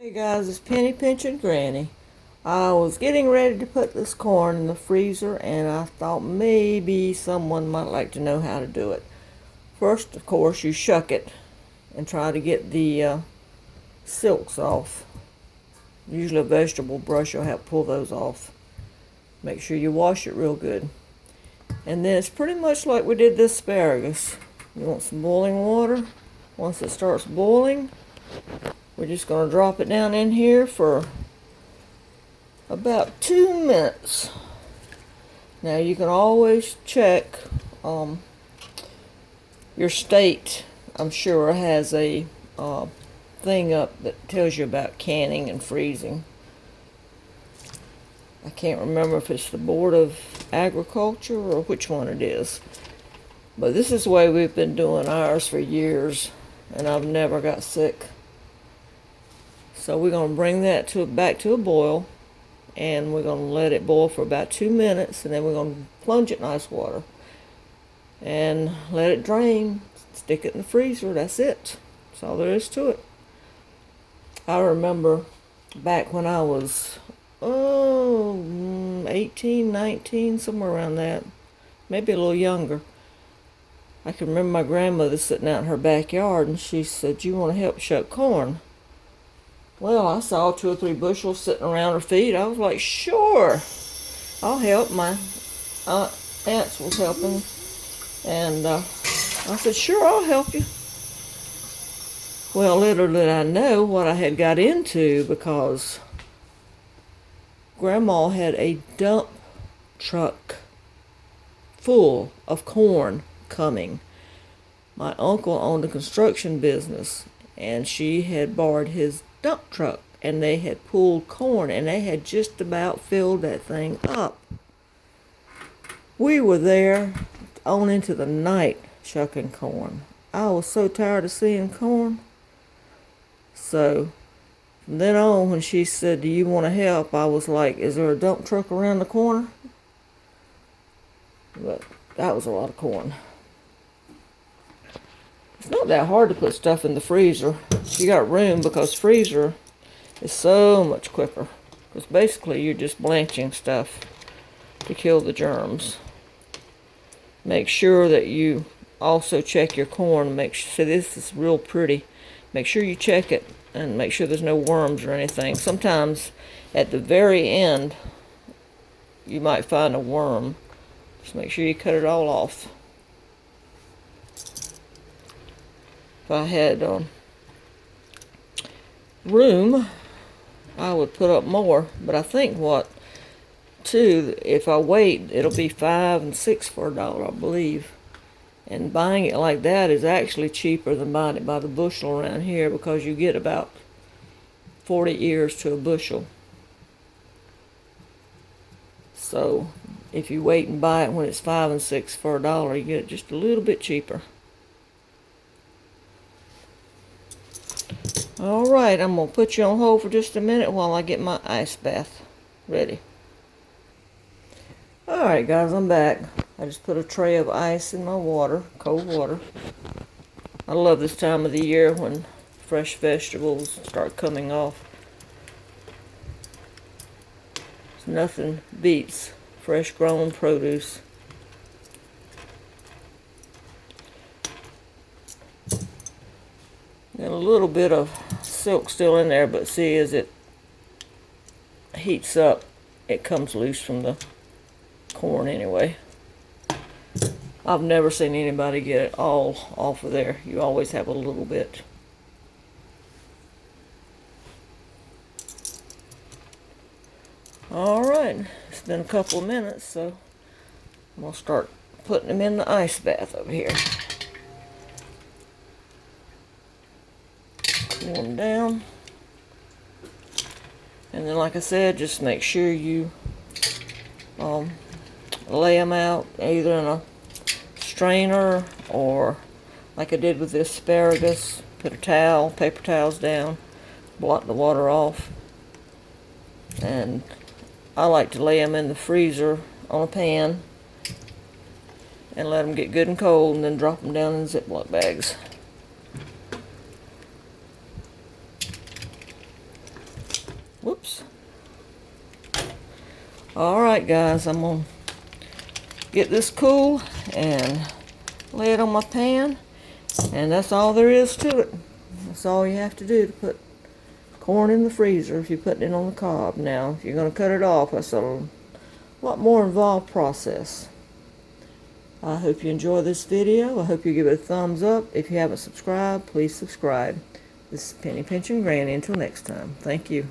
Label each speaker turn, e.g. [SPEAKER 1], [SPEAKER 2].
[SPEAKER 1] Hey guys, it's Penny Pinching Granny. I was getting ready to put this corn in the freezer and I thought maybe someone might like to know how to do it. First, of course, you shuck it and try to get the silks off. Usually a vegetable brush will help pull those off. Make sure you wash it real good. And then it's pretty much like we did this asparagus. You want some boiling water. Once it starts boiling, we're just going to drop it down in here for about 2 minutes. Now you can always check your state. I'm sure has a thing up that tells you about canning and freezing. I can't remember if it's the Board of Agriculture or which one it is. But this is the way we've been doing ours for years, and I've never got sick. So we're going to bring that back to a boil, and we're going to let it boil for about 2 minutes, and then we're going to plunge it in ice water and let it drain. Stick it in the freezer. That's it. That's all there is to it. I remember back when I was 18, 19, somewhere around that, maybe a little younger. I can remember my grandmother sitting out in her backyard, and she said, "You want to help shuck corn?" Well, I saw 2 or 3 bushels sitting around her feet. I was like, sure, I'll help. My aunts was helping, and I said, sure, I'll help you. Well, little did I know what I had got into, because Grandma had a dump truck full of corn coming. My uncle owned a construction business, and she had borrowed his dump truck, and they had pulled corn, and they had just about filled that thing up. We were there on into the night shucking corn. I was so tired of seeing corn. So from then on, when she said, "Do you want to help?" I was like, "Is there a dump truck around the corner?" But that was a lot of corn. It's not that hard to put stuff in the freezer if you got room, because freezer is so much quicker. Because basically you're just blanching stuff to kill the germs. Make sure that you also check your corn. See, this is real pretty. Make sure you check it and make sure there's no worms or anything. Sometimes at the very end you might find a worm. Just make sure you cut it all off. If I had room, I would put up more, but I think if I wait, it'll be $5 and $6 for $1, I believe. And buying it like that is actually cheaper than buying it by the bushel around here, because you get about 40 ears to a bushel. So if you wait and buy it when it's $5 and $6 for $1, you get it just a little bit cheaper. Alright, I'm going to put you on hold for just a minute while I get my ice bath ready. Alright guys, I'm back. I just put a tray of ice in my water, cold water. I love this time of the year when fresh vegetables start coming off. Nothing beats fresh grown produce. Got a little bit of silk still in there, but see, as it heats up, it comes loose from the corn anyway. I've never seen anybody get it all off of there. You always have a little bit. Alright, it's been a couple of minutes, so I'm going to start putting them in the ice bath over here. Cool them down. And then, like I said, just make sure you lay them out either in a strainer, or like I did with the asparagus, put a towel, paper towels down, blot the water off. And I like to lay them in the freezer on a pan and let them get good and cold, and then drop them down in Ziploc bags. Whoops. Alright guys, I'm going to get this cool and lay it on my pan. And that's all there is to it. That's all you have to do to put corn in the freezer if you're putting it on the cob. Now, if you're going to cut it off, that's a lot more involved process. I hope you enjoy this video. I hope you give it a thumbs up. If you haven't subscribed, please subscribe. This is Penny Pinching Granny. Until next time, thank you.